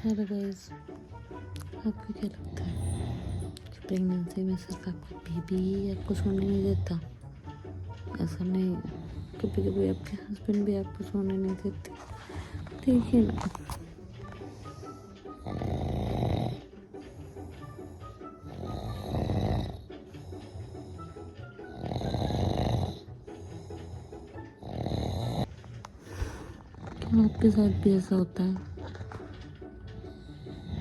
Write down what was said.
Hello guys, आपको क्या लगता है कि प्रेगनेंसी में सिर्फ आपका बेबी ही आपको सोने नहीं देता? ऐसा नहीं है, कभी कभी आपके हस्बैंड भी आपको सोने नहीं देते। देखिए ना, क्या आपके साथ भी ऐसा होता है?